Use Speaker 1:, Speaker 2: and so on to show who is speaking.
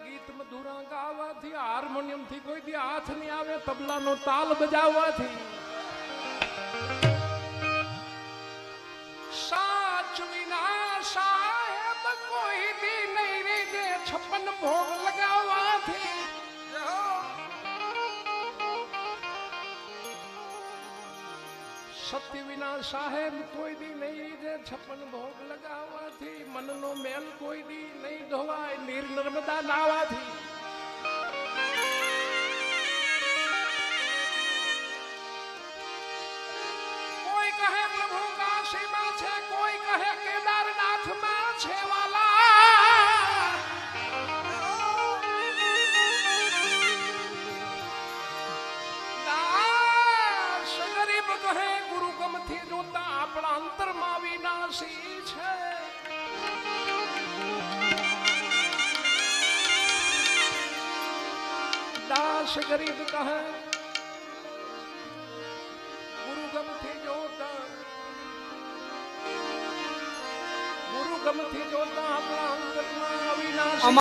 Speaker 1: ગીત મધુરા ગાવાથી હાર્મોનિયમ થી કોઈ દી હાથ નહીં આવે તબલાનો તાલ બજાવવાથી સાચ વિના સાહેબ કોઈ દી નહીં રે દે 56 ભોગ લગાવવાથી સત્ય વિના સાહેબ કોઈ દી નહીં દે 56 ભોગ લગાવવાથી મનનો મેલ કોઈ દી નહીં ધોવાય નીર નર્મદા નાવાથી કોઈ કહે પ્રભુ કાશીમાં છે કોઈ કહે કેદારનાથમાં છે વાલા દાસ ગરીબ કહે ગુરુ ગમથી જોતા આપણા અંતરમાં વિનાશી છે દાસ ગરીબ કહે ગુરુ ગમથી જોતા આપણા અંતરમાં વિનાશી